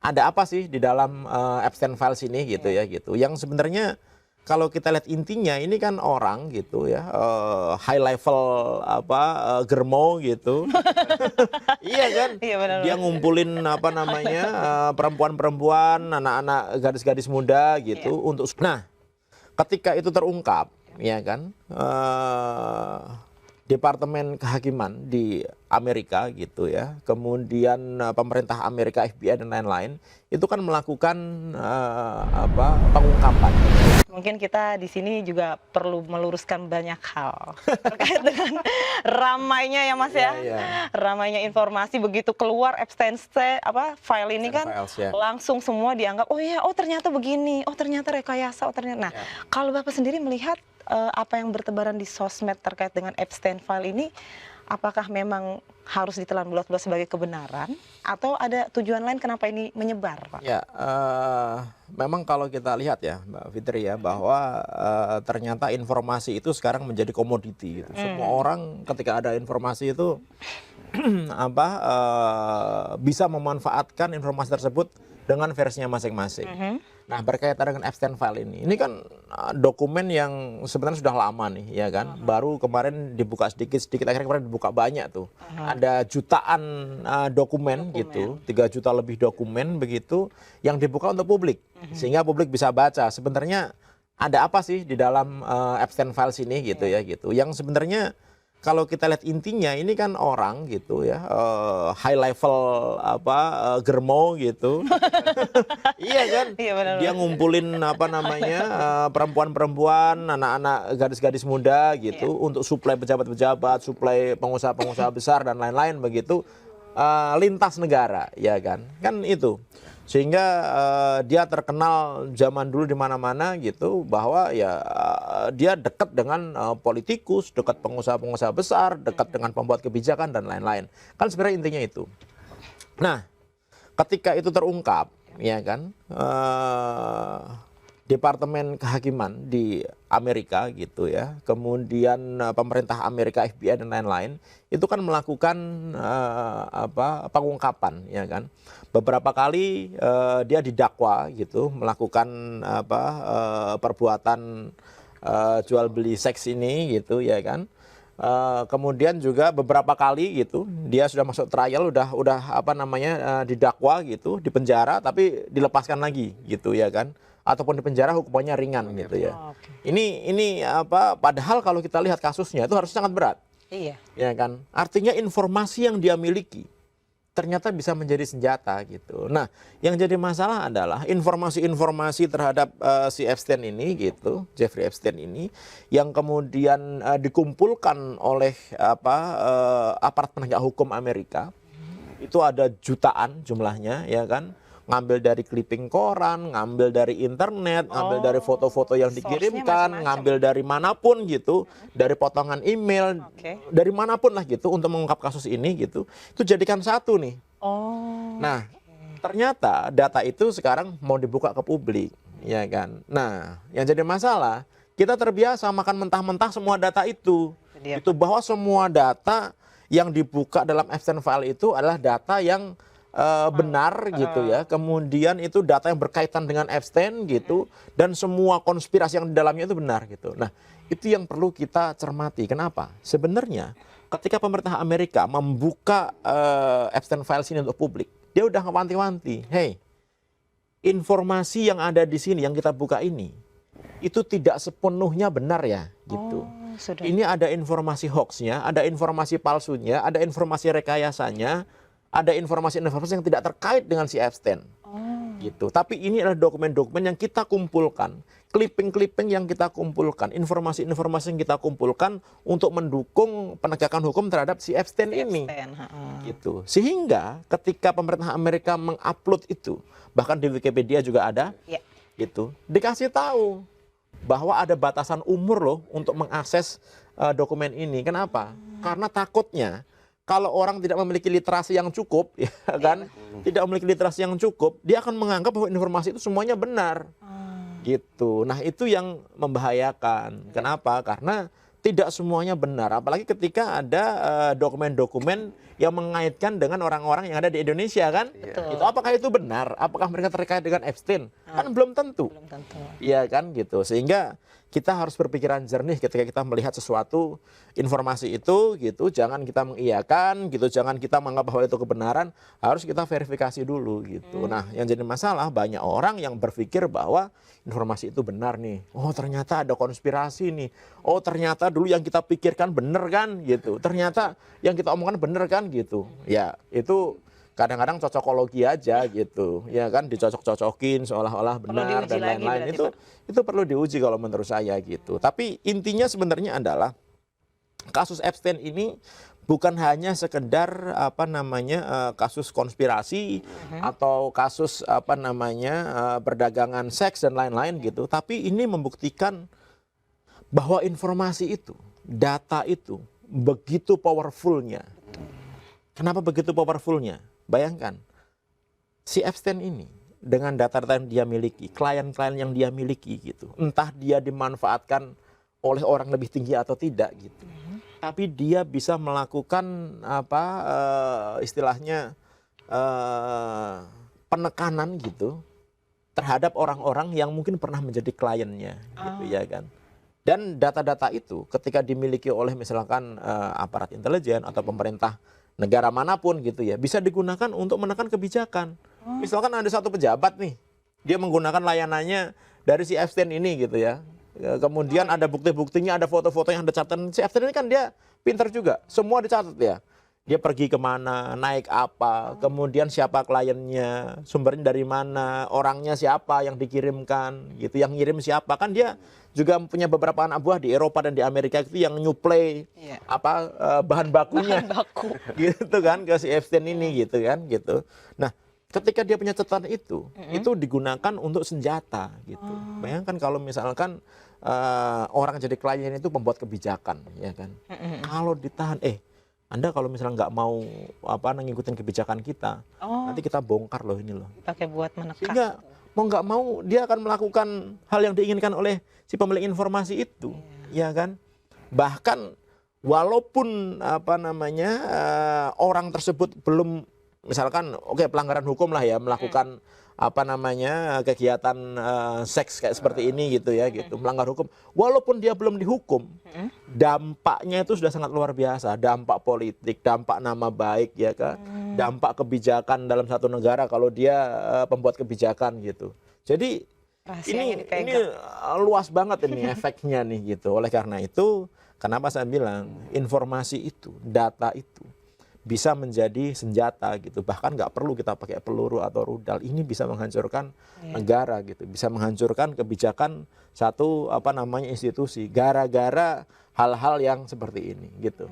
ada apa sih di dalam Epstein Files ini gitu ya gitu. Yang sebenarnya kalau kita lihat intinya ini kan orang gitu ya, high level germo gitu. Iya kan? Iya benar. Dia ngumpulin apa namanya perempuan-perempuan, anak-anak, gadis-gadis muda gitu untuk. Nah, ketika itu terungkap, ya kan, Departemen Kehakiman di Amerika gitu ya, kemudian pemerintah Amerika, FBI dan lain-lain, itu kan melakukan pengungkapan. Mungkin kita di sini juga perlu meluruskan banyak hal terkait dengan ramainya ya Mas ya, ramainya informasi begitu keluar Epstein file ini kan langsung semua dianggap oh iya, oh ternyata begini, oh ternyata rekayasa, oh ternyata. Nah, kalau Bapak sendiri melihat apa yang bertebaran di sosmed terkait dengan Epstein file ini, apakah memang harus ditelan bulat-bulat sebagai kebenaran atau ada tujuan lain kenapa ini menyebar, Pak? Ya, memang kalau kita lihat ya, Mbak Fitri ya, bahwa ternyata informasi itu sekarang menjadi komoditi. Gitu. Semua orang ketika ada informasi itu bisa memanfaatkan informasi tersebut dengan versinya masing-masing. Nah, berkaitan dengan Epstein File ini kan dokumen yang sebenarnya sudah lama nih, ya kan? Baru kemarin dibuka sedikit-sedikit, akhirnya kemarin dibuka banyak tuh. Ada jutaan dokumen gitu, 3 juta lebih dokumen begitu, yang dibuka untuk publik, sehingga publik bisa baca. Sebenarnya ada apa sih di dalam Epstein Files ini gitu ya gitu. Yang sebenarnya kalau kita lihat intinya ini kan orang gitu ya, high level germo gitu. Iya kan? Iya benar. Dia ngumpulin apa namanya perempuan-perempuan, anak-anak, gadis-gadis muda gitu untuk suplai pejabat-pejabat, suplai pengusaha-pengusaha besar dan lain-lain begitu, lintas negara, ya kan? Kan itu. Sehingga dia terkenal zaman dulu di mana-mana gitu, bahwa ya dia dekat dengan politikus, dekat pengusaha-pengusaha besar, dekat dengan pembuat kebijakan dan lain-lain. Kan sebenarnya intinya itu. Nah, ketika itu terungkap, ya kan, Departemen Kehakiman di Amerika gitu ya, kemudian pemerintah Amerika, FBI dan lain-lain, itu kan melakukan pengungkapan, ya kan. Beberapa kali dia didakwa gitu, melakukan perbuatan jual beli seks ini gitu, ya kan. Kemudian juga beberapa kali gitu dia sudah masuk trial, udah didakwa gitu, dipenjara tapi dilepaskan lagi gitu, ya kan, ataupun dipenjara hukumannya ringan gitu ya. Ini padahal kalau kita lihat kasusnya itu harus sangat berat. Iya. Ya kan? Artinya informasi yang dia miliki ternyata bisa menjadi senjata gitu. Nah, yang jadi masalah adalah informasi-informasi terhadap si Epstein ini gitu, Jeffrey Epstein ini, yang kemudian dikumpulkan oleh aparat penegak hukum Amerika. Itu ada jutaan jumlahnya, ya kan? Ngambil dari clipping koran, ngambil dari internet, ngambil dari foto-foto yang dikirimkan, ngambil dari manapun gitu, dari potongan email, dari manapun lah gitu untuk mengungkap kasus ini gitu. Itu jadikan satu nih. Nah, ternyata data itu sekarang mau dibuka ke publik, ya kan. Nah, yang jadi masalah, kita terbiasa makan mentah-mentah semua data itu. Itu bahwa semua data yang dibuka dalam Epstein File itu adalah data yang benar gitu ya, kemudian itu data yang berkaitan dengan Epstein gitu, dan semua konspirasi yang di dalamnya itu benar gitu. Nah, itu yang perlu kita cermati. Kenapa? Sebenarnya ketika pemerintah Amerika membuka Epstein Files ini untuk publik, dia udah ngewanti-wanti, hey, informasi yang ada di sini yang kita buka ini itu tidak sepenuhnya benar ya gitu. Ini ada informasi hoaxnya, ada informasi palsunya, ada informasi rekayasanya, ada informasi-informasi yang tidak terkait dengan si Epstein. Gitu. Tapi ini adalah dokumen-dokumen yang kita kumpulkan, clipping-clipping yang kita kumpulkan, informasi-informasi yang kita kumpulkan untuk mendukung penegakan hukum terhadap si Epstein ini. Gitu. Sehingga ketika pemerintah Amerika mengupload itu, bahkan di Wikipedia juga ada, gitu, dikasih tahu bahwa ada batasan umur loh untuk mengakses dokumen ini. Kenapa? Karena takutnya kalau orang tidak memiliki literasi yang cukup, ya kan, tidak memiliki literasi yang cukup, dia akan menganggap bahwa informasi itu semuanya benar, gitu. Nah, itu yang membahayakan. Kenapa? Karena tidak semuanya benar. Apalagi ketika ada dokumen-dokumen yang mengaitkan dengan orang-orang yang ada di Indonesia kan? Betul. Itu apakah itu benar? Apakah mereka terkait dengan Epstein? Kan belum tentu. Belum tentu. Iya kan gitu. Sehingga kita harus berpikiran jernih ketika kita melihat sesuatu informasi itu gitu. Jangan kita mengiyakan gitu, jangan kita menganggap bahwa itu kebenaran, harus kita verifikasi dulu gitu. Nah, yang jadi masalah banyak orang yang berpikir bahwa informasi itu benar nih. Oh, ternyata ada konspirasi nih. Oh, ternyata dulu yang kita pikirkan benar kan gitu. Ternyata yang kita omongkan benar kan gitu. Ya, itu kadang-kadang cocokologi aja gitu, ya kan, dicocok-cocokin seolah-olah benar dan lain-lain. Itu perlu diuji kalau menurut saya gitu. Tapi intinya sebenarnya adalah kasus Epstein ini bukan hanya sekedar kasus konspirasi atau kasus perdagangan seks dan lain-lain gitu. Tapi ini membuktikan bahwa informasi itu, data itu begitu powerfulnya. Kenapa begitu powerfulnya? Bayangkan, si Epstein ini dengan data-data yang dia miliki, klien-klien yang dia miliki gitu, entah dia dimanfaatkan oleh orang lebih tinggi atau tidak gitu, tapi dia bisa melakukan penekanan gitu terhadap orang-orang yang mungkin pernah menjadi kliennya, gitu ya kan. Dan data-data itu ketika dimiliki oleh misalkan aparat intelijen atau pemerintah negara manapun gitu ya, bisa digunakan untuk menekan kebijakan. Misalkan ada satu pejabat nih, dia menggunakan layanannya dari si Epstein ini gitu ya. Kemudian ada bukti-buktinya, ada foto-foto yang ada catatan. Si Epstein ini kan dia pintar juga, semua dicatat ya. Dia pergi kemana, naik apa, kemudian siapa kliennya, sumbernya dari mana, orangnya siapa yang dikirimkan, gitu, yang ngirim siapa. Kan dia juga punya beberapa anak buah di Eropa dan di Amerika itu yang nyuplai bahan bakunya, gitu kan, ke si Epstein ini gitu kan, gitu. Nah, ketika dia punya catatan itu digunakan untuk senjata, gitu. Bayangkan kalau misalkan orang jadi klien itu pembuat kebijakan, ya kan. Kalau ditahan, Anda kalau misalnya nggak mau ngikutin kebijakan kita, nanti kita bongkar loh ini loh. Pakai buat menekan. Sehingga mau nggak mau dia akan melakukan hal yang diinginkan oleh si pemilik informasi itu, ya kan. Bahkan walaupun orang tersebut belum misalkan pelanggaran hukum lah ya, melakukan kegiatan seks kayak seperti ini gitu ya, gitu, melanggar hukum. Walaupun dia belum dihukum, dampaknya itu sudah sangat luar biasa. Dampak politik, dampak nama baik ya kan, dampak kebijakan dalam satu negara kalau dia pembuat kebijakan gitu. Jadi ini luas banget ini efeknya nih gitu. Oleh karena itu, kenapa saya bilang informasi itu, data itu bisa menjadi senjata gitu. Bahkan nggak perlu kita pakai peluru atau rudal. Ini bisa menghancurkan negara gitu. Bisa menghancurkan kebijakan satu institusi. Gara-gara hal-hal yang seperti ini gitu.